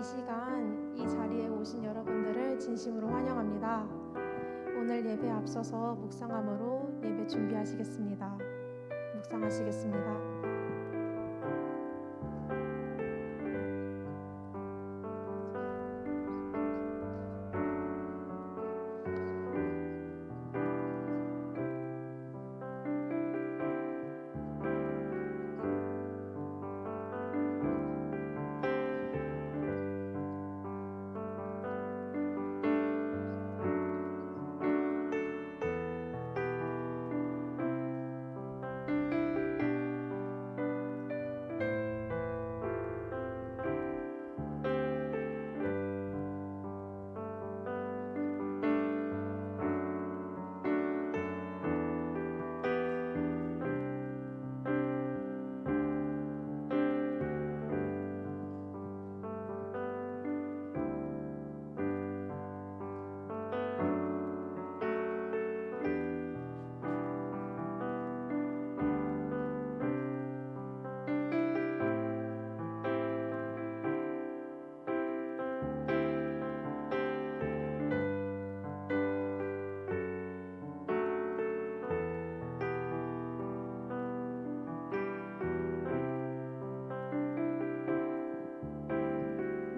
이 시간 이 자리에 오신 여러분들을 진심으로 환영합니다. 오늘 예배에 앞서서 묵상함으로 예배 준비하시겠습니다. 묵상하시겠습니다.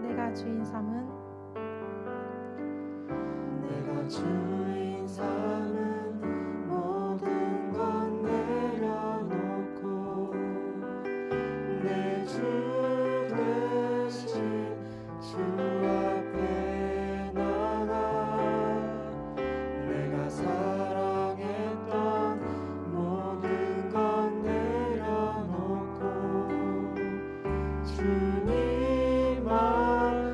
내가 주인 삼은 모든 건 내려놓고 내 주 대신 주 앞에 나가 내가 사랑했던 모든 건 내려놓고 주님만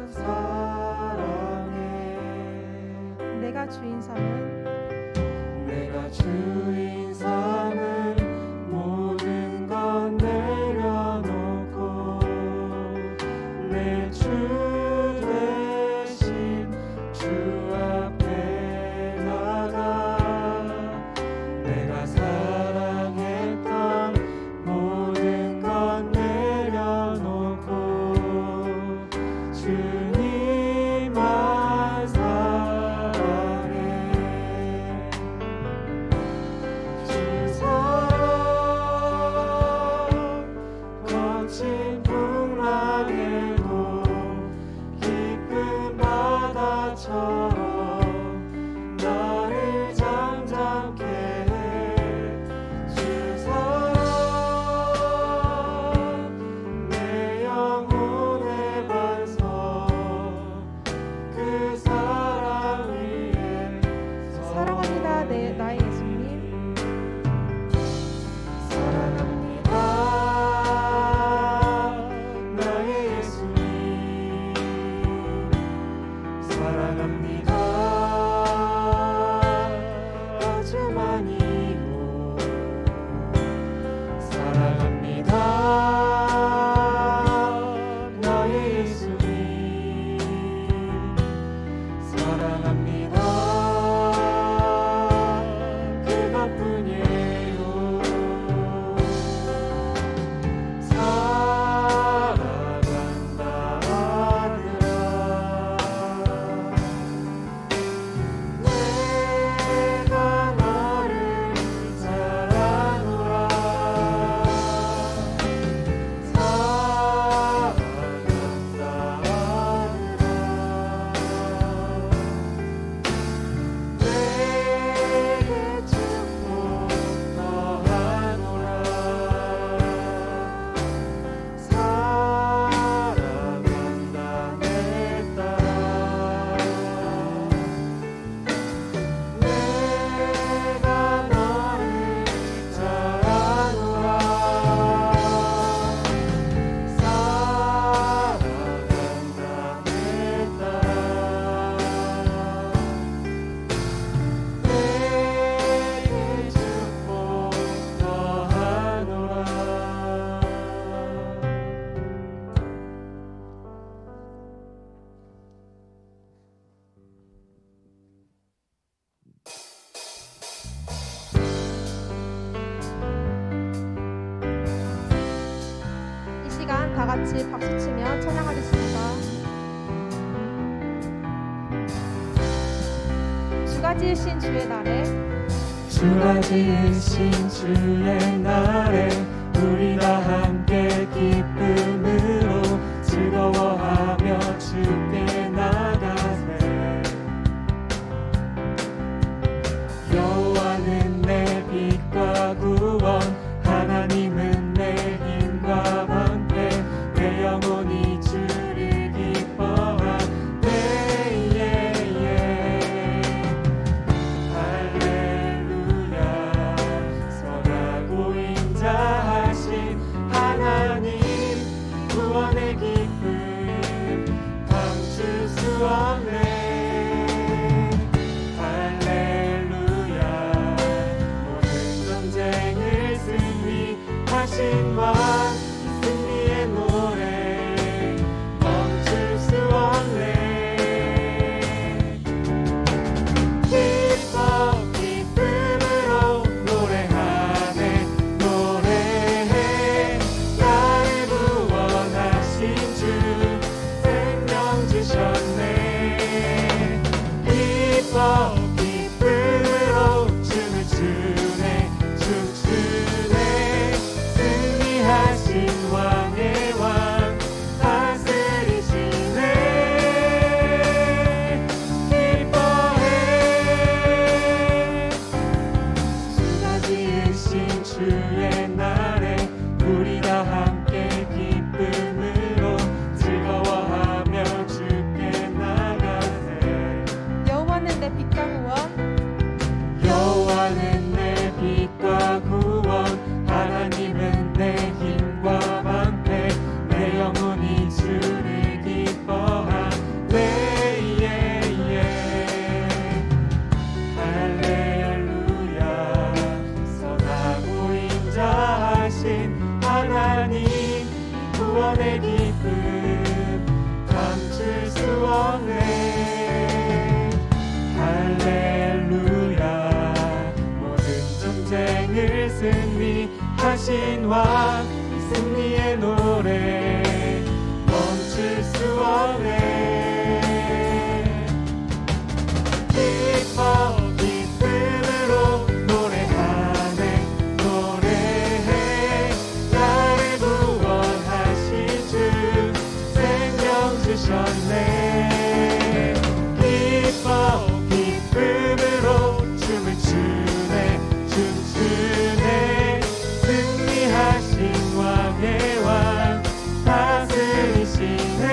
사랑해. 내가 주인 삼은 모든 건 내려놓고 내 주 대신 주 앞에 나가 내가 사랑했던 모든 건 내려놓고 주님만 사랑해. 주 사랑 거친 풍랑에도 깊은 바다처럼 나를 잠잠케 해. 주 사랑 내 영혼의 반석 그 사랑 위에 사랑합니다. 나의 예수님. 사랑합니다 나의 예수님. 사랑합니다 아주 많이고. 사랑합니다 나의 예수님. 사랑합니다 그것뿐이에요. 사랑한다 아들아. 내가 너를 사랑하노라. 사랑한다 아들아. 내게 축복 더하노라. 사랑한다 내 딸아. 내가 너를 잘하노라. 사랑한다 내 딸아. 내게 축복 더하노라. 이 시간 다 같이 박수 치며 찬양하겠습니다. 주가 지으신 주의 날에 주가 지으신 주의 날에 우리 다 함께 기쁨으로 즐거워하며 주께 나가세. 여호와는 내 빛과 구원, 하나님은 내 힘과 방패. 내 영혼이 주를 기뻐하네. 할렐루야. 선하고 인자하신 하나님, 구원의 기쁨 감출 수 없네. 할렐루야. 모든 전쟁을 승리하신 왕, 이 승리의 노래 멈출 수 없네. 기뻐 기쁨으로 노래하네. 노래해. 나를 구원하신 주 생명 주셨네. 기뻐 기쁨으로 춤을 추네. 춤추네. 승리하신 왕의 왕 다스리시네. 기뻐해. 주가 지으신 주의 날에 우리 다 함께 기쁨으로 즐거워하며 주께 나가세. 여호와는 내 빛과 구원 여호와는 내 빛과 구원, 하나님은 내 힘과 방패. 내 영혼이 주를 기뻐하네. 할렐루야. 선하고 인자하신 하나님, 구원의 기쁨 감출 수 없네. 할렐루야. 모든 전쟁을 승리하신 왕, 이 승리의 노래 멈출 수 없네. 기뻐 기쁨으로 노래하네. 노래해. 나를 구원하신 주 생명 주셨네. 기뻐 기쁨으로 춤을 추네. 춤추네. 승리하신 왕의 왕 다스리시네.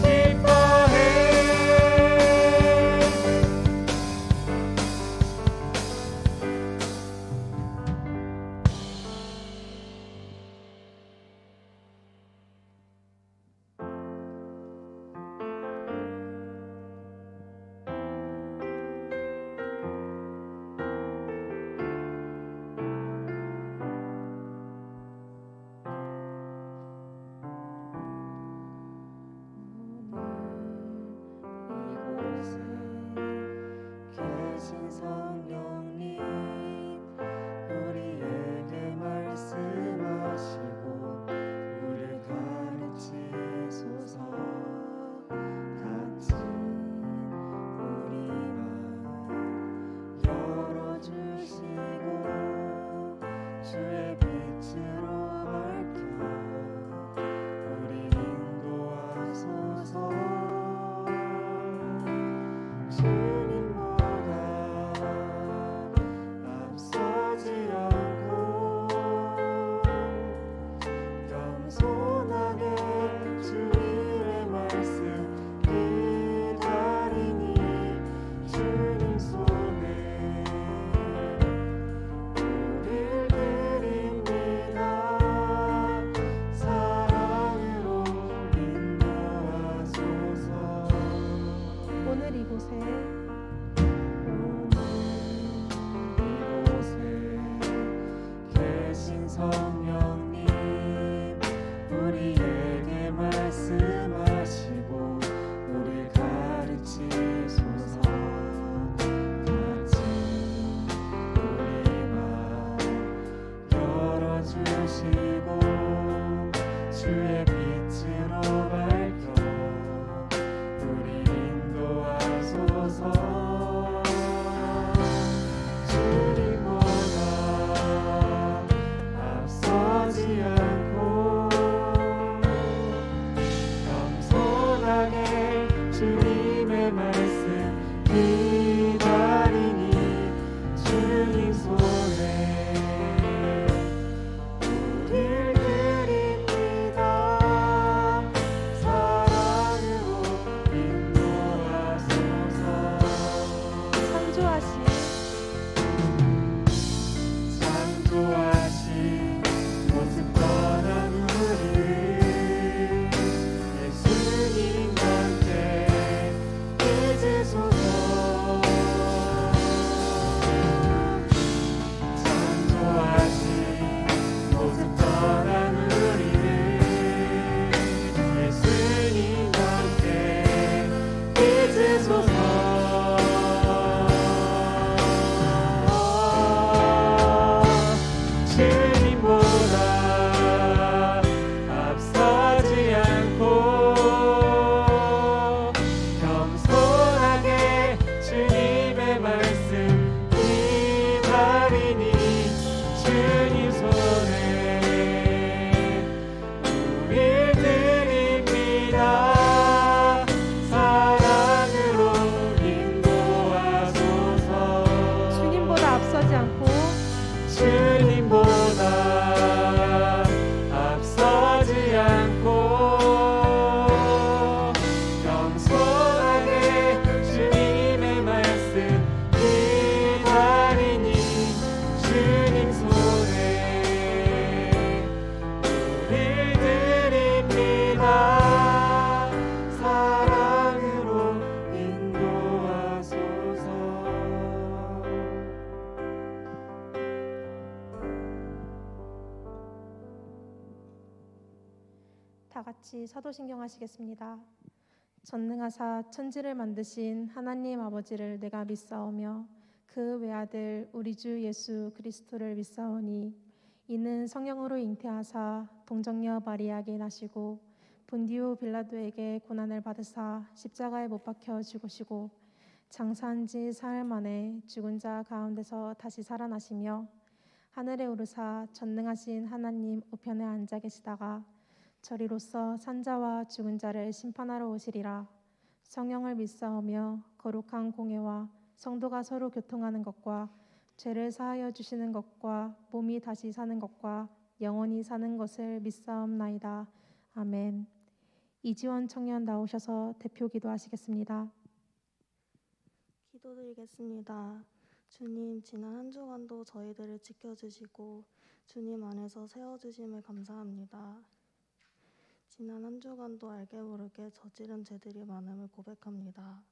기뻐해. 다 같이 사도신경 하시겠습니다. 전능하사 천지를 만드신 하나님 아버지를 내가 믿사오며 그 외아들 우리 주 예수 그리스도를 믿사오니 이는 성령으로 잉태하사 동정녀 마리아에게 나시고 본디오 빌라도에게 고난을 받으사 십자가에 못 박혀 죽으시고 장사한 지 사흘 만에 죽은 자 가운데서 다시 살아나시며 하늘에 오르사 전능하신 하나님 우편에 앉아 계시다가 저리로서 산자와 죽은 자를 심판하러 오시리라. 성령을 믿사오며 거룩한 공예와 성도가 서로 교통하는 것과 죄를 사하여 주시는 것과 몸이 다시 사는 것과 영원히 사는 것을 믿사옵나이다. 아멘. 이지원 청년 나오셔서 대표 기도하시겠습니다. 기도드리겠습니다. 주님, 지난 한 주간도 저희들을 지켜주시고 주님 안에서 세워주심을 감사합니다. 지난 한 주간도 알게 모르게 저지른 죄들이 많음을 고백합니다.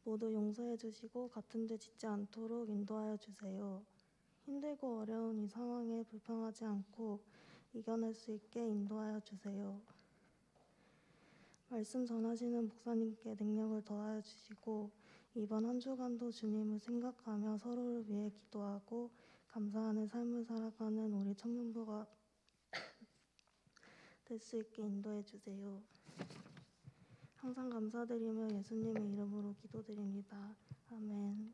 모두 용서해 주시고 같은 죄 짓지 않도록 인도하여 주세요. 힘들고 어려운 이 상황에 불평하지 않고 이겨낼 수 있게 인도하여 주세요. 말씀 전하시는 목사님께 능력을 더하여 주시고 이번 한 주간도 주님을 생각하며 서로를 위해 기도하고 감사하는 삶을 살아가는 우리 청년부가 될 수 있게 인도해 주세요. 항상 감사드리며 예수님의 이름으로 기도드립니다. 아멘.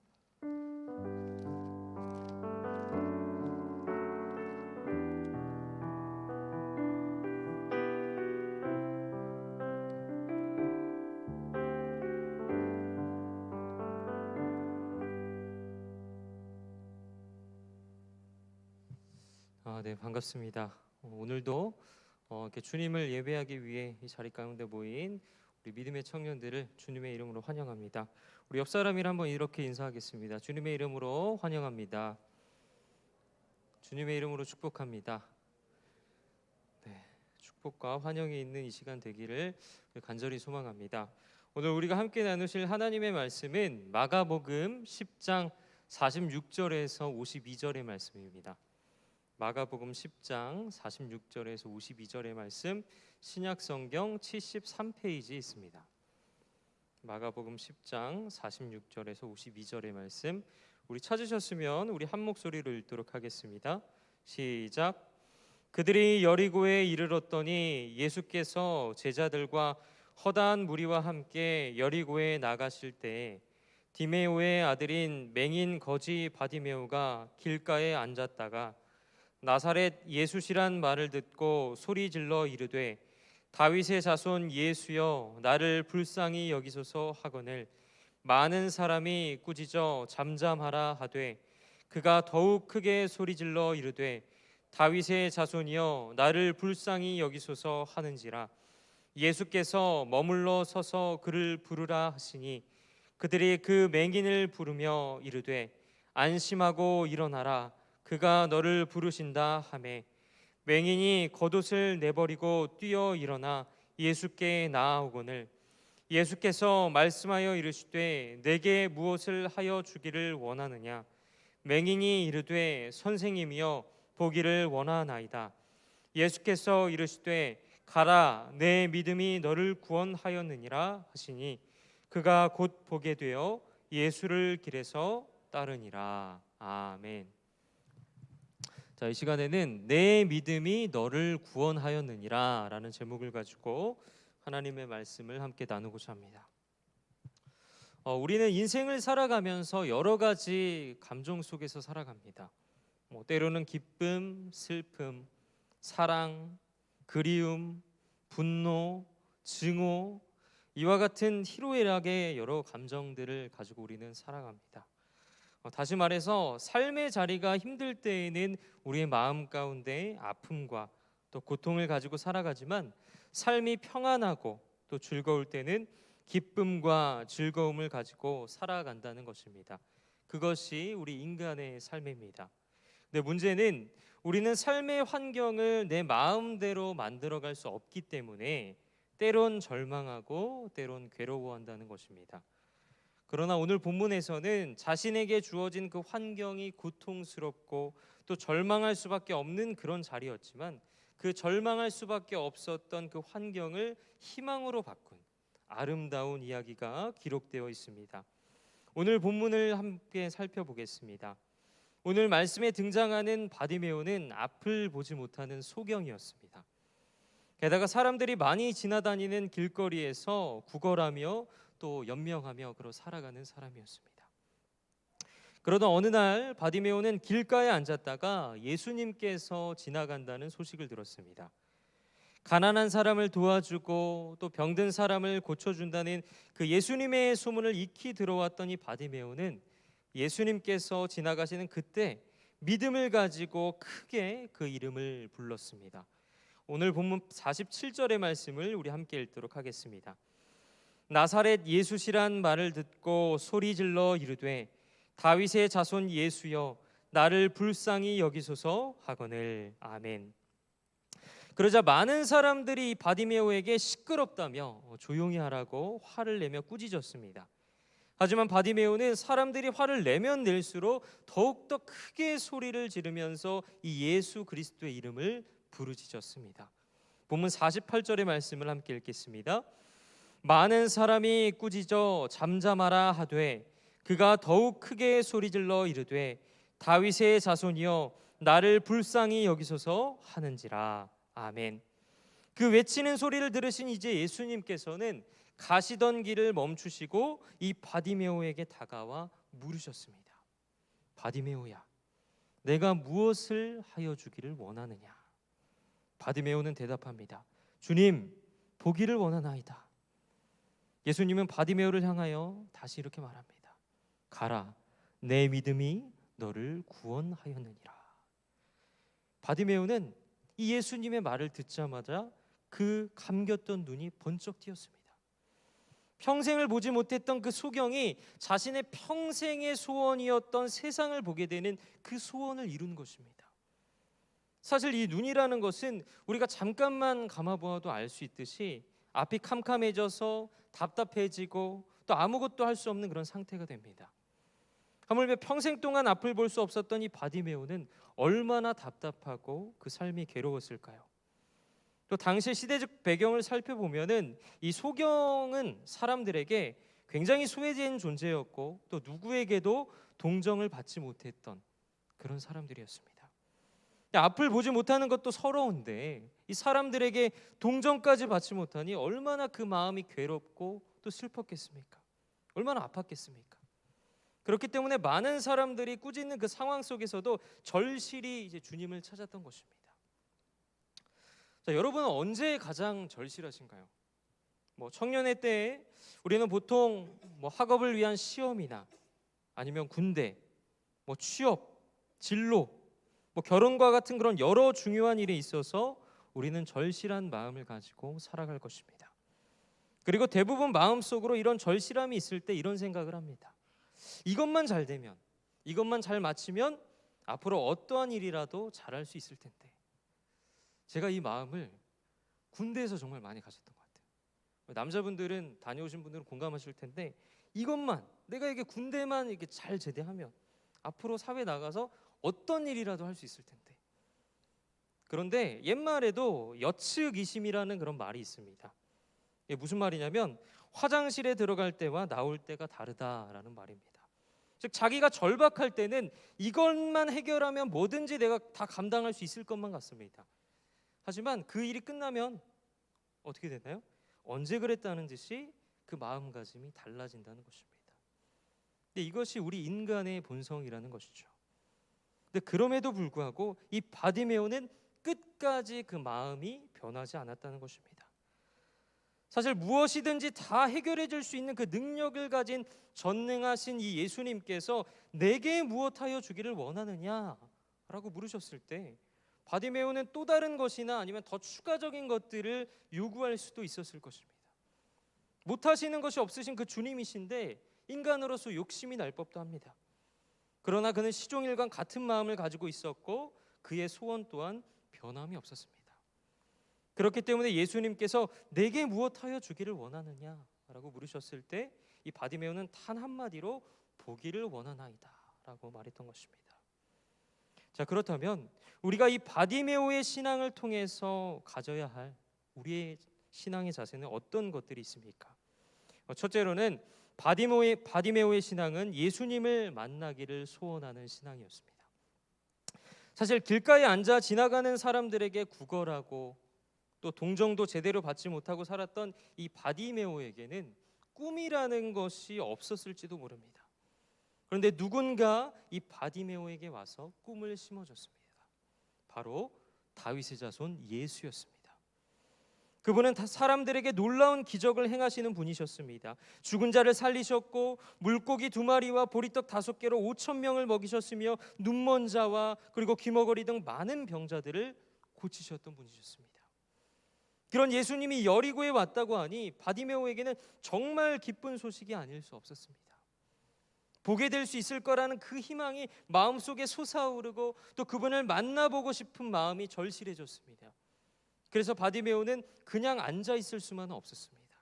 네, 반갑습니다. 오늘도 이렇게 주님을 예배하기 위해 이 자리 가운데 모인 우리 믿음의 청년들을 주님의 이름으로 환영합니다. 우리 옆 사람이랑 한번 이렇게 인사하겠습니다. 주님의 이름으로 환영합니다. 주님의 이름으로 축복합니다. 네, 축복과 환영이 있는 이 시간 되기를 간절히 소망합니다. 오늘 우리가 함께 나누실 하나님의 말씀은 마가복음 10장 46절에서 52절의 말씀입니다. 마가복음 10장 46절에서 52절의 말씀, 신약성경 73페이지에 있습니다. 마가복음 10장 46절에서 52절의 말씀, 우리 찾으셨으면 우리 한 목소리로 읽도록 하겠습니다. 시작. 그들이 여리고에 이르렀더니 예수께서 제자들과 허다한 무리와 함께 여리고에 나가실 때에 디메오의 아들인 맹인 거지 바디메오가 길가에 앉았다가 나사렛 예수시란 말을 듣고 소리질러 이르되 다윗의 자손 예수여 나를 불쌍히 여기소서 하거늘 많은 사람이 꾸짖어 잠잠하라 하되 그가 더욱 크게 소리질러 이르되 다윗의 자손이여 나를 불쌍히 여기소서 하는지라. 예수께서 머물러 서서 그를 부르라 하시니 그들이 그 맹인을 부르며 이르되 안심하고 일어나라 그가 너를 부르신다 하매 맹인이 겉옷을 내버리고 뛰어 일어나 예수께 나아오거늘 예수께서 말씀하여 이르시되 내게 무엇을 하여 주기를 원하느냐. 맹인이 이르되 선생님이여 보기를 원하나이다. 예수께서 이르시되 가라 내 믿음이 너를 구원하였느니라 하시니 그가 곧 보게 되어 예수를 길에서 따르니라. 아멘. 자, 이 시간에는 내 믿음이 너를 구원하였느니라 라는 제목을 가지고 하나님의 말씀을 함께 나누고자 합니다. 우리는 인생을 살아가면서 여러 가지 감정 속에서 살아갑니다. 때로는 기쁨, 슬픔, 사랑, 그리움, 분노, 증오, 이와 같은 희로애락의 여러 감정들을 가지고 우리는 살아갑니다. 다시 말해서 삶의 자리가 힘들 때에는 우리의 마음 가운데 아픔과 또 고통을 가지고 살아가지만 삶이 평안하고 또 즐거울 때는 기쁨과 즐거움을 가지고 살아간다는 것입니다. 그것이 우리 인간의 삶입니다. 근데 문제는 우리는 삶의 환경을 내 마음대로 만들어갈 수 없기 때문에 때론 절망하고 때론 괴로워한다는 것입니다. 그러나 오늘 본문에서는 자신에게 주어진 그 환경이 고통스럽고 또 절망할 수밖에 없는 그런 자리였지만 그 절망할 수밖에 없었던 그 환경을 희망으로 바꾼 아름다운 이야기가 기록되어 있습니다. 오늘 본문을 함께 살펴보겠습니다. 오늘 말씀에 등장하는 바디메오는 앞을 보지 못하는 소경이었습니다. 게다가 사람들이 많이 지나다니는 길거리에서 구걸하며 또 연명하며 그러 살아가는 사람이었습니다. 그러던 어느 날 바디메오는 길가에 앉았다가 예수님께서 지나간다는 소식을 들었습니다. 가난한 사람을 도와주고 또 병든 사람을 고쳐준다는 그 예수님의 소문을 익히 들어왔던 이 바디메오는 예수님께서 지나가시는 그때 믿음을 가지고 크게 그 이름을 불렀습니다. 오늘 본문 47절의 말씀을 우리 함께 읽도록 하겠습니다. 나사렛 예수시란 말을 듣고 소리질러 이르되 다윗의 자손 예수여 나를 불쌍히 여기소서 하거늘. 아멘. 그러자 많은 사람들이 바디메오에게 시끄럽다며 조용히 하라고 화를 내며 꾸짖었습니다. 하지만 바디메오는 사람들이 화를 내면 낼수록 더욱더 크게 소리를 지르면서 이 예수 그리스도의 이름을 부르짖었습니다. 본문 48절의 말씀을 함께 읽겠습니다. 많은 사람이 꾸짖어 잠잠하라 하되 그가 더욱 크게 소리질러 이르되 다윗의 자손이여 나를 불쌍히 여기소서 하는지라. 아멘. 그 외치는 소리를 들으신 이제 예수님께서는 가시던 길을 멈추시고 이 바디메오에게 다가와 물으셨습니다. 바디메오야, 내가 무엇을 하여 주기를 원하느냐? 바디메오는 대답합니다. 주님, 보기를 원하나이다. 예수님은 바디메오를 향하여 다시 이렇게 말합니다. 가라, 내 믿음이 너를 구원하였느니라. 바디메오는 이 예수님의 말을 듣자마자 그 감겼던 눈이 번쩍 띄었습니다. 평생을 보지 못했던 그 소경이 자신의 평생의 소원이었던 세상을 보게 되는 그 소원을 이룬 것입니다. 사실 이 눈이라는 것은 우리가 잠깐만 감아보아도 알 수 있듯이 앞이 캄캄해져서 답답해지고 또 아무것도 할 수 없는 그런 상태가 됩니다. 하물며 평생 동안 앞을 볼 수 없었던 이 바디메오는 얼마나 답답하고 그 삶이 괴로웠을까요? 또 당시 시대적 배경을 살펴보면은 이 소경은 사람들에게 굉장히 소외된 존재였고 또 누구에게도 동정을 받지 못했던 그런 사람들이었습니다. 앞을 보지 못하는 것도 서러운데 이 사람들에게 동정까지 받지 못하니 얼마나 그 마음이 괴롭고 또 슬펐겠습니까? 얼마나 아팠겠습니까? 그렇기 때문에 많은 사람들이 꾸짖는 그 상황 속에서도 절실히 이제 주님을 찾았던 것입니다. 자, 여러분은 언제 가장 절실하신가요? 청년의 때에 우리는 보통 학업을 위한 시험이나 아니면 군대, 취업, 진로, 결혼과 같은 그런 여러 중요한 일에 있어서 우리는 절실한 마음을 가지고 살아갈 것입니다. 그리고 대부분 마음속으로 이런 절실함이 있을 때 이런 생각을 합니다. 이것만 잘 되면, 이것만 잘 마치면 앞으로 어떠한 일이라도 잘할 수 있을 텐데. 제가 이 마음을 군대에서 정말 많이 가졌던 것 같아요. 남자분들은 다녀오신 분들은 공감하실 텐데 이것만 내가 이게 군대만 이렇게 잘 제대하면 앞으로 사회 나가서 어떤 일이라도 할 수 있을 텐데. 그런데 옛말에도 여측이심이라는 그런 말이 있습니다. 이게 무슨 말이냐면 화장실에 들어갈 때와 나올 때가 다르다라는 말입니다. 즉 자기가 절박할 때는 이것만 해결하면 뭐든지 내가 다 감당할 수 있을 것만 같습니다. 하지만 그 일이 끝나면 어떻게 되나요? 언제 그랬다는 듯이 그 마음가짐이 달라진다는 것입니다. 근데 이것이 우리 인간의 본성이라는 것이죠. 근데 그럼에도 불구하고 이 바디메오는 끝까지 그 마음이 변하지 않았다는 것입니다. 사실 무엇이든지 다 해결해 줄 수 있는 그 능력을 가진 전능하신 이 예수님께서 내게 무엇하여 주기를 원하느냐라고 물으셨을 때 바디메오는 또 다른 것이나 아니면 더 추가적인 것들을 요구할 수도 있었을 것입니다. 못하시는 것이 없으신 그 주님이신데 인간으로서 욕심이 날 법도 합니다. 그러나 그는 시종일관 같은 마음을 가지고 있었고 그의 소원 또한 변함이 없었습니다. 그렇기 때문에 예수님께서 내게 무엇하여 주기를 원하느냐라고 물으셨을 때 이 바디메오는 단 한마디로 보기를 원하나이다 라고 말했던 것입니다. 자, 그렇다면 우리가 이 바디메오의 신앙을 통해서 가져야 할 우리의 신앙의 자세는 어떤 것들이 있습니까? 첫째로는 바디메오의 신앙은 예수님을 만나기를 소원하는 신앙이었습니다. 사실 길가에 앉아 지나가는 사람들에게 구걸하고 또 동정도 제대로 받지 못하고 살았던 이 바디메오에게는 꿈이라는 것이 없었을지도 모릅니다. 그런데 누군가 이 바디메오에게 와서 꿈을 심어줬습니다. 바로 다윗의 자손 예수였습니다. 그분은 사람들에게 놀라운 기적을 행하시는 분이셨습니다. 죽은 자를 살리셨고 물고기 2마리와 보리떡 5개로 5,000명을 먹이셨으며 눈먼 자와 그리고 귀머거리 등 많은 병자들을 고치셨던 분이셨습니다. 그런 예수님이 여리고에 왔다고 하니 바디메오에게는 정말 기쁜 소식이 아닐 수 없었습니다. 보게 될 수 있을 거라는 그 희망이 마음속에 솟아오르고 또 그분을 만나보고 싶은 마음이 절실해졌습니다. 그래서 바디메오는 그냥 앉아 있을 수만은 없었습니다.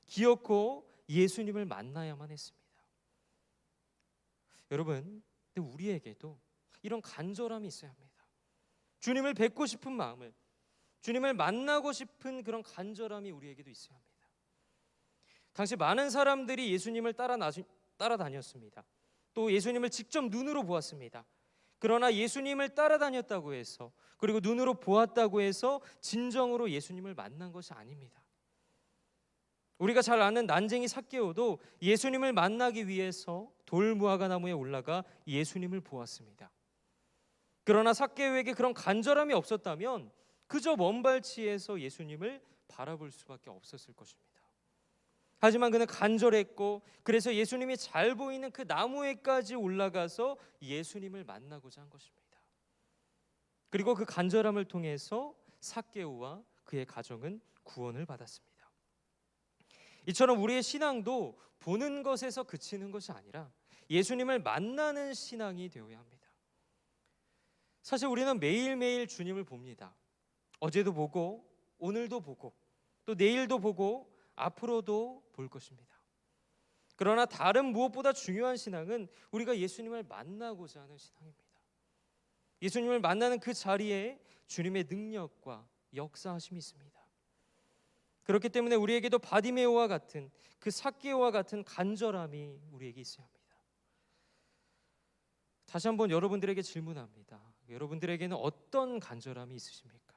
기어코 예수님을 만나야만 했습니다. 여러분, 근데 우리에게도 이런 간절함이 있어야 합니다. 주님을 뵙고 싶은 마음을, 주님을 만나고 싶은 그런 간절함이 우리에게도 있어야 합니다. 당시 많은 사람들이 예수님을 따라다녔습니다. 또 예수님을 직접 눈으로 보았습니다. 그러나 예수님을 따라다녔다고 해서 그리고 눈으로 보았다고 해서 진정으로 예수님을 만난 것이 아닙니다. 우리가 잘 아는 난쟁이 삭개오도 예수님을 만나기 위해서 돌무화과 나무에 올라가 예수님을 보았습니다. 그러나 삭개오에게 그런 간절함이 없었다면 그저 먼 발치에서 예수님을 바라볼 수밖에 없었을 것입니다. 하지만 그는 간절했고 그래서 예수님이 잘 보이는 그 나무에까지 올라가서 예수님을 만나고자 한 것입니다. 그리고 그 간절함을 통해서 삭개오와 그의 가정은 구원을 받았습니다. 이처럼 우리의 신앙도 보는 것에서 그치는 것이 아니라 예수님을 만나는 신앙이 되어야 합니다. 사실 우리는 매일매일 주님을 봅니다. 어제도 보고 오늘도 보고 또 내일도 보고 앞으로도 볼 것입니다. 그러나 다른 무엇보다 중요한 신앙은 우리가 예수님을 만나고자 하는 신앙입니다. 예수님을 만나는 그 자리에 주님의 능력과 역사하심이 있습니다. 그렇기 때문에 우리에게도 바디메오와 같은 그 삭개오와 같은 간절함이 우리에게 있어야 합니다. 다시 한번 여러분들에게 질문합니다. 여러분들에게는 어떤 간절함이 있으십니까?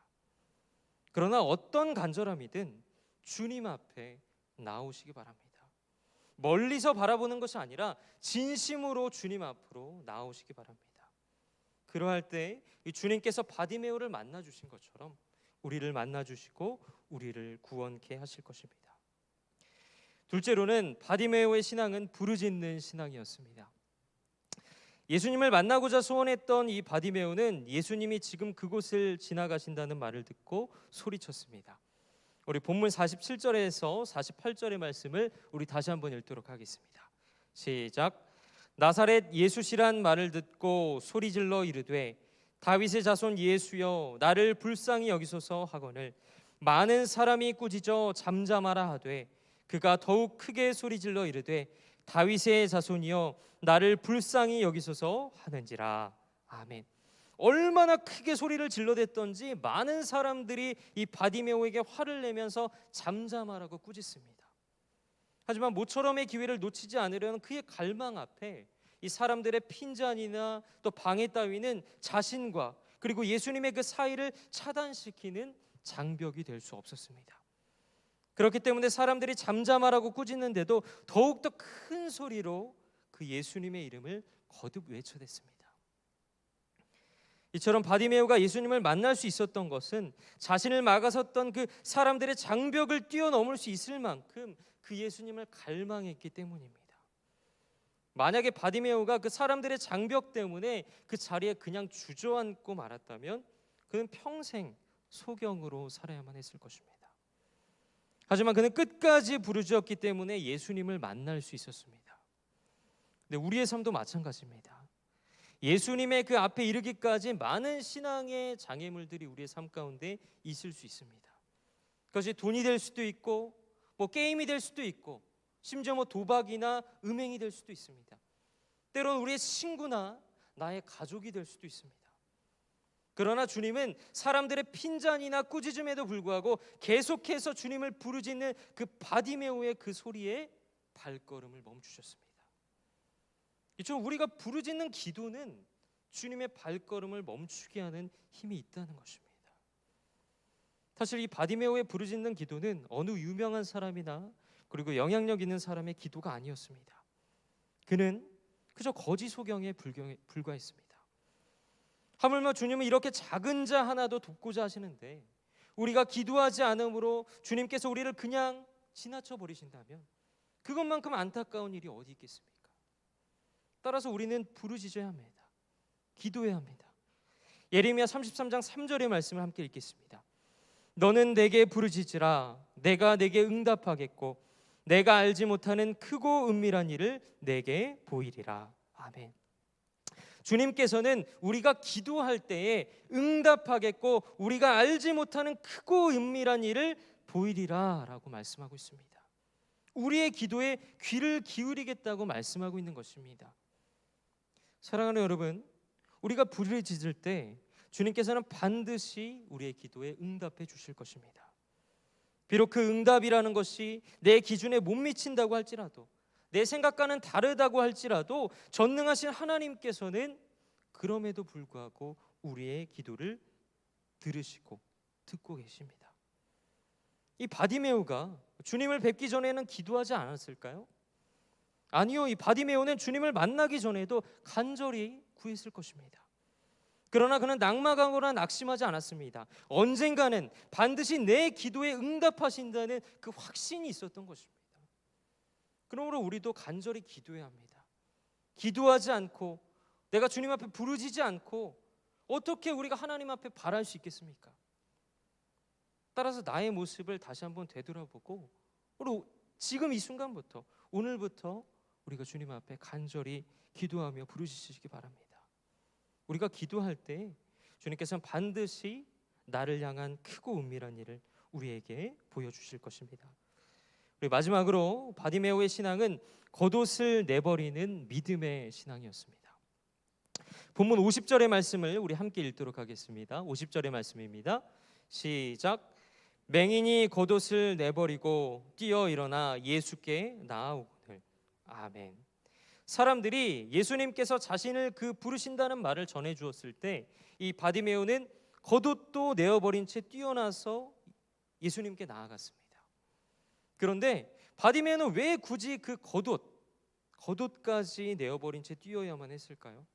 그러나 어떤 간절함이든 주님 앞에 나오시기 바랍니다. 멀리서 바라보는 것이 아니라 진심으로 주님 앞으로 나오시기 바랍니다. 그러할 때 주님께서 바디메오를 만나 주신 것처럼 우리를 만나 주시고 우리를 구원케 하실 것입니다. 둘째로는 바디메오의 신앙은 부르짖는 신앙이었습니다. 예수님을 만나고자 소원했던 이 바디메오는 예수님이 지금 그곳을 지나가신다는 말을 듣고 소리쳤습니다. 우리 본문 47절에서 48절의 말씀을 우리 다시 한번 읽도록 하겠습니다. 시작. 나사렛 예수시란 말을 듣고 소리질러 이르되 다윗의 자손 예수여 나를 불쌍히 여기소서 하거늘 많은 사람이 꾸짖어 잠잠하라 하되 그가 더욱 크게 소리질러 이르되 다윗의 자손이여 나를 불쌍히 여기소서 하는지라. 아멘. 얼마나 크게 소리를 질러댔던지 많은 사람들이 이 바디메오에게 화를 내면서 잠잠하라고 꾸짖습니다. 하지만 모처럼의 기회를 놓치지 않으려는 그의 갈망 앞에 이 사람들의 핀잔이나 또 방해 따위는 자신과 그리고 예수님의 그 사이를 차단시키는 장벽이 될 수 없었습니다. 그렇기 때문에 사람들이 잠잠하라고 꾸짖는데도 더욱더 큰 소리로 그 예수님의 이름을 거듭 외쳐댔습니다. 이처럼 바디메오가 예수님을 만날 수 있었던 것은 자신을 막아섰던 그 사람들의 장벽을 뛰어넘을 수 있을 만큼 그 예수님을 갈망했기 때문입니다. 만약에 바디메오가 그 사람들의 장벽 때문에 그 자리에 그냥 주저앉고 말았다면 그는 평생 소경으로 살아야만 했을 것입니다. 하지만 그는 끝까지 부르짖었기 때문에 예수님을 만날 수 있었습니다. 근데 우리의 삶도 마찬가지입니다. 예수님의 그 앞에 이르기까지 많은 신앙의 장애물들이 우리의 삶 가운데 있을 수 있습니다. 그것이 돈이 될 수도 있고 뭐 게임이 될 수도 있고 심지어 뭐 도박이나 음행이 될 수도 있습니다. 때로는 우리의 친구나 나의 가족이 될 수도 있습니다. 그러나 주님은 사람들의 핀잔이나 꾸짖음에도 불구하고 계속해서 주님을 부르짖는 그 바디메오의 그 소리에 발걸음을 멈추셨습니다. 우리가 부르짖는 기도는 주님의 발걸음을 멈추게 하는 힘이 있다는 것입니다. 사실 이 바디메오의 부르짖는 기도는 어느 유명한 사람이나 그리고 영향력 있는 사람의 기도가 아니었습니다. 그는 그저 거지 소경에 불과했습니다. 하물며 주님은 이렇게 작은 자 하나도 돕고자 하시는데 우리가 기도하지 않으므로 주님께서 우리를 그냥 지나쳐 버리신다면 그것만큼 안타까운 일이 어디 있겠습니까? 따라서 우리는 부르짖어야 합니다. 기도해야 합니다. 예레미야 33장 3절의 말씀을 함께 읽겠습니다. 너는 내게 부르짖으라. 내가 내게 응답하겠고 내가 알지 못하는 크고 은밀한 일을 내게 보이리라. 아멘. 주님께서는 우리가 기도할 때에 응답하겠고 우리가 알지 못하는 크고 은밀한 일을 보이리라 라고 말씀하고 있습니다. 우리의 기도에 귀를 기울이겠다고 말씀하고 있는 것입니다. 사랑하는 여러분, 우리가 부르짖을 때 주님께서는 반드시 우리의 기도에 응답해 주실 것입니다. 비록 그 응답이라는 것이 내 기준에 못 미친다고 할지라도, 내 생각과는 다르다고 할지라도 전능하신 하나님께서는 그럼에도 불구하고 우리의 기도를 들으시고 듣고 계십니다. 이 바디메오가 주님을 뵙기 전에는 기도하지 않았을까요? 아니요, 이 바디메오는 주님을 만나기 전에도 간절히 구했을 것입니다. 그러나 그는 낙망하거나 낙심하지 않았습니다. 언젠가는 반드시 내 기도에 응답하신다는 그 확신이 있었던 것입니다. 그러므로 우리도 간절히 기도해야 합니다. 기도하지 않고 내가 주님 앞에 부르짖지 않고 어떻게 우리가 하나님 앞에 바랄 수 있겠습니까? 따라서 나의 모습을 다시 한번 되돌아보고 지금 이 순간부터, 오늘부터 우리가 주님 앞에 간절히 기도하며 부르짖으시기 바랍니다. 우리가 기도할 때 주님께서는 반드시 나를 향한 크고 은밀한 일을 우리에게 보여주실 것입니다. 우리 마지막으로 바디메오의 신앙은 겉옷을 내버리는 믿음의 신앙이었습니다. 본문 50절의 말씀을 우리 함께 읽도록 하겠습니다. 50절의 말씀입니다. 시작. 맹인이 겉옷을 내버리고 뛰어 일어나 예수께 나아오거늘. 아멘. 사람들이 예수님께서 자신을 부르신다는 말을 전해 주었을 때 이 바디메오는 겉옷도 내어버린 채 뛰어나서 예수님께 나아갔습니다. 그런데 바디메오는 왜 굳이 그 겉옷까지 내어버린 채 뛰어야만 했을까요?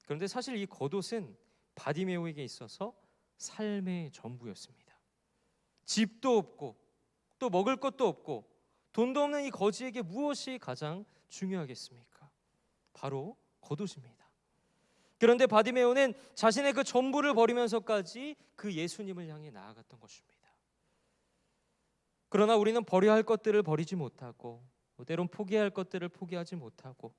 그런데 사실 이 겉옷은 바디메오에게 있어서 삶의 전부였습니다. 집도 없고 또 먹을 것도 없고 돈도 없는 이 거지에게 무엇이 가장 중요하겠습니까? 바로 겉옷입니다. 그런데 바디메오는 자신의 그 전부를 버리면서까지 그 예수님을 향해 나아갔던 것입니다. 그러나 우리는 버려야 할 것들을 버리지 못하고 때론 포기해야 할 것들을 포기하지 못하고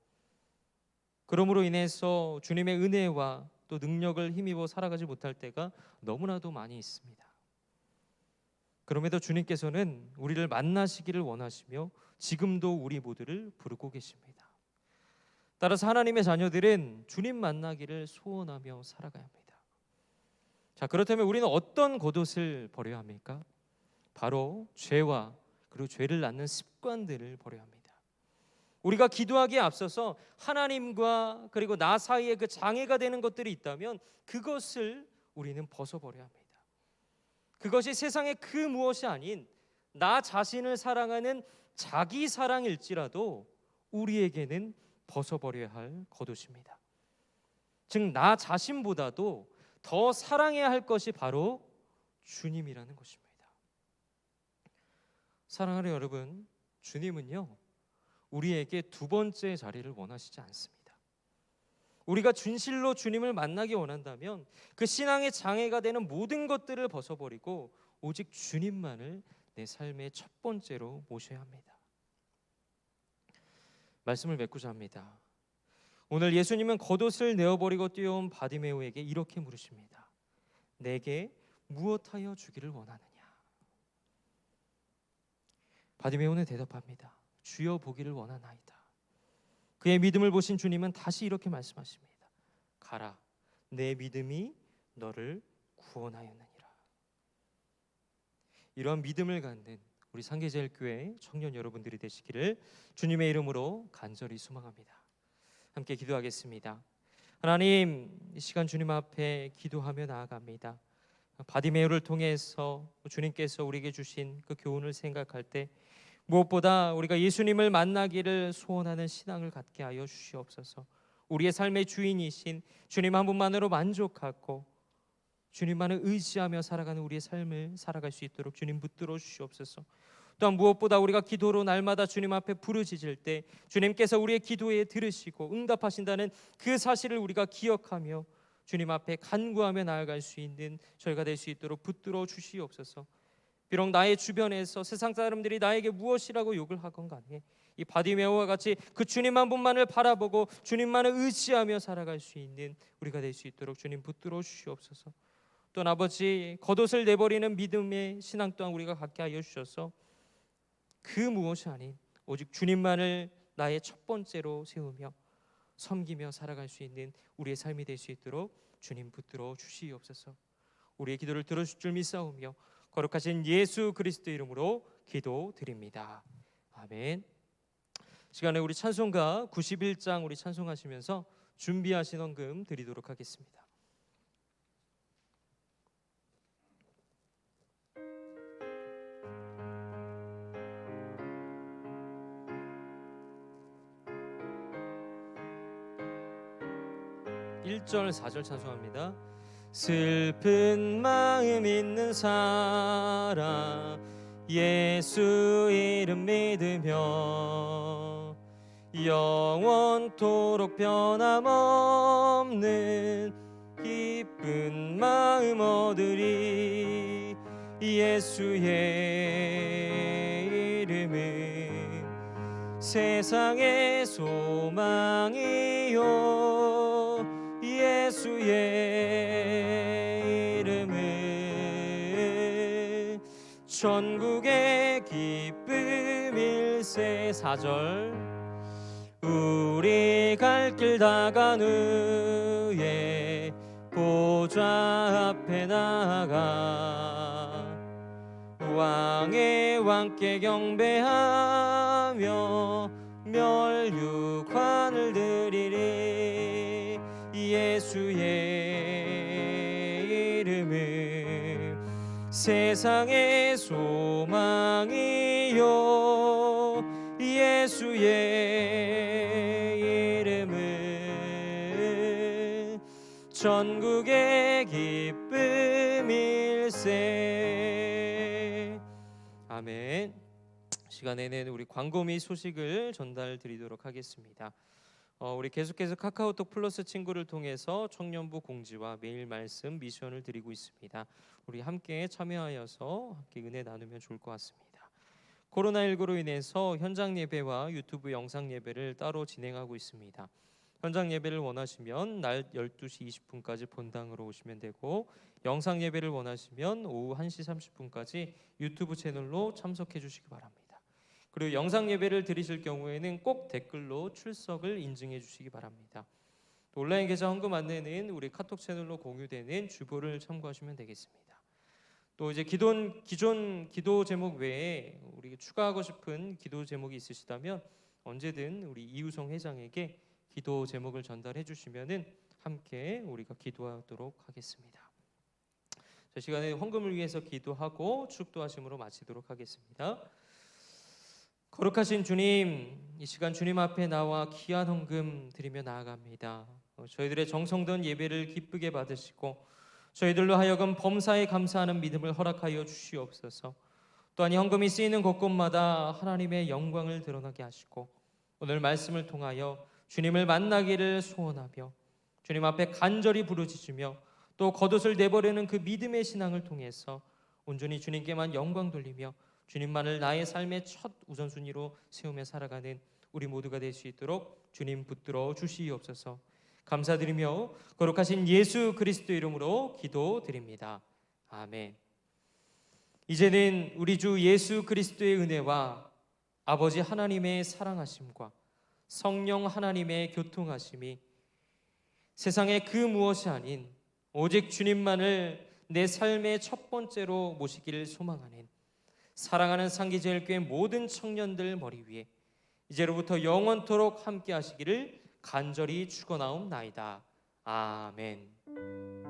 그러므로 인해서 주님의 은혜와 또 능력을 힘입어 살아가지 못할 때가 너무나도 많이 있습니다. 그럼에도 주님께서는 우리를 만나시기를 원하시며 지금도 우리 모두를 부르고 계십니다. 따라서 하나님의 자녀들은 주님 만나기를 소원하며 살아가야 합니다. 자, 그렇다면 우리는 어떤 겉옷을 버려야 합니까? 바로 죄와 그리고 죄를 낳는 습관들을 버려야 합니다. 우리가 기도하기에 앞서서 하나님과 그리고 나 사이에 그 장애가 되는 것들이 있다면 그것을 우리는 벗어버려야 합니다. 그것이 세상의 그 무엇이 아닌 나 자신을 사랑하는 자기 사랑일지라도 우리에게는 벗어버려야 할 겉옷입니다. 즉 나 자신보다도 더 사랑해야 할 것이 바로 주님이라는 것입니다. 사랑하는 여러분, 주님은요 우리에게 두 번째 자리를 원하시지 않습니다. 우리가 진실로 주님을 만나기 원한다면 그 신앙의 장애가 되는 모든 것들을 벗어버리고 오직 주님만을 내 삶의 첫 번째로 모셔야 합니다. 말씀을 맺고자 합니다. 오늘 예수님은 겉옷을 내어버리고 뛰어온 바디메오에게 이렇게 물으십니다. 내게 무엇하여 주기를 원하느냐? 바디메오는 대답합니다. 주여 보기를 원하나이다. 그의 믿음을 보신 주님은 다시 이렇게 말씀하십니다. 가라, 내 믿음이 너를 구원하였느니라. 이러한 믿음을 갖는 우리 상계제일교회 청년 여러분들이 되시기를 주님의 이름으로 간절히 소망합니다. 함께 기도하겠습니다. 하나님, 이 시간 주님 앞에 기도하며 나아갑니다. 바디메오를 통해서 주님께서 우리에게 주신 그 교훈을 생각할 때 무엇보다 우리가 예수님을 만나기를 소원하는 신앙을 갖게 하여 주시옵소서. 우리의 삶의 주인이신 주님 한 분만으로 만족하고 주님만을 의지하며 살아가는 우리의 삶을 살아갈 수 있도록 주님 붙들어 주시옵소서. 또한 무엇보다 우리가 기도로 날마다 주님 앞에 부르짖을 때 주님께서 우리의 기도에 들으시고 응답하신다는 그 사실을 우리가 기억하며 주님 앞에 간구하며 나아갈 수 있는 저희가 될 수 있도록 붙들어 주시옵소서. 비록 나의 주변에서 세상 사람들이 나에게 무엇이라고 욕을 하건 간에 이 바디메오와 같이 그 주님 한 분만을 바라보고 주님만을 의지하며 살아갈 수 있는 우리가 될 수 있도록 주님 붙들어 주시옵소서. 또한 아버지, 겉옷을 내버리는 믿음의 신앙 또한 우리가 갖게 하여 주셔서 그 무엇이 아닌 오직 주님만을 나의 첫 번째로 세우며 섬기며 살아갈 수 있는 우리의 삶이 될 수 있도록 주님 붙들어 주시옵소서. 우리의 기도를 들어주실 줄 믿사오며 거룩하신 예수 그리스도 이름으로 기도드립니다. 아멘. 시간에 우리 찬송가 91장 우리 찬송하시면서 준비하신 헌금 드리도록 하겠습니다. (1절) (4절) 찬송합니다. 슬픈 마음 있는 사람 예수 이름 믿으며 영원토록 변함없는 기쁜 마음 얻으리. 예수의 이름은 세상의 소망이요 예수의 이름은 천국의 기쁨일세. (4절) 우리 갈 길 다간 후에 보좌 앞에 나가 왕의 왕께 경배하며 멸류관을 드리리. 예수의 이름은 세상의 소망이요 예수의 이름은 천국의 기쁨일세. 아멘. 시간에는 우리 광고 및 소식을 전달 드리도록 하겠습니다. 우리 계속해서 카카오톡 플러스 친구를 통해서 청년부 공지와 매일 말씀 미션을 드리고 있습니다. 우리 함께 참여하여서 함께 은혜 나누면 좋을 것 같습니다. 코로나19로 인해서 현장 예배와 유튜브 영상 예배를 따로 진행하고 있습니다. 현장 예배를 원하시면 날 12시 20분까지 본당으로 오시면 되고, 영상 예배를 원하시면 오후 1시 30분까지 유튜브 채널로 참석해 주시기 바랍니다. 그리고 영상 예배를 드리실 경우에는 꼭 댓글로 출석을 인증해 주시기 바랍니다. 또 온라인 계좌 헌금 안내는 우리 카톡 채널로 공유되는 주보를 참고하시면 되겠습니다. 또 이제 기존 기도 제목 외에 우리 추가하고 싶은 기도 제목이 있으시다면 언제든 우리 이우성 회장에게 기도 제목을 전달해 주시면은 함께 우리가 기도하도록 하겠습니다. 자, 시간에 헌금을 위해서 기도하고 축도하심으로 마치도록 하겠습니다. 거룩하신 주님, 이 시간 주님 앞에 나와 귀한 헌금 드리며 나아갑니다. 저희들의 정성된 예배를 기쁘게 받으시고 저희들로 하여금 범사에 감사하는 믿음을 허락하여 주시옵소서. 또한 이 헌금이 쓰이는 곳곳마다 하나님의 영광을 드러나게 하시고 오늘 말씀을 통하여 주님을 만나기를 소원하며 주님 앞에 간절히 부르짖으며 또 겉옷을 내버리는 그 믿음의 신앙을 통해서 온전히 주님께만 영광 돌리며 주님만을 나의 삶의 첫 우선순위로 세우며 살아가는 우리 모두가 될 수 있도록 주님 붙들어 주시옵소서. 감사드리며 거룩하신 예수 그리스도 이름으로 기도드립니다. 아멘. 이제는 우리 주 예수 그리스도의 은혜와 아버지 하나님의 사랑하심과 성령 하나님의 교통하심이 세상의 그 무엇이 아닌 오직 주님만을 내 삶의 첫 번째로 모시기를 소망하는 사랑하는 상기제일교회 모든 청년들 머리 위에 이제로부터 영원토록 함께 하시기를 간절히 축원하옵나이다. 아멘.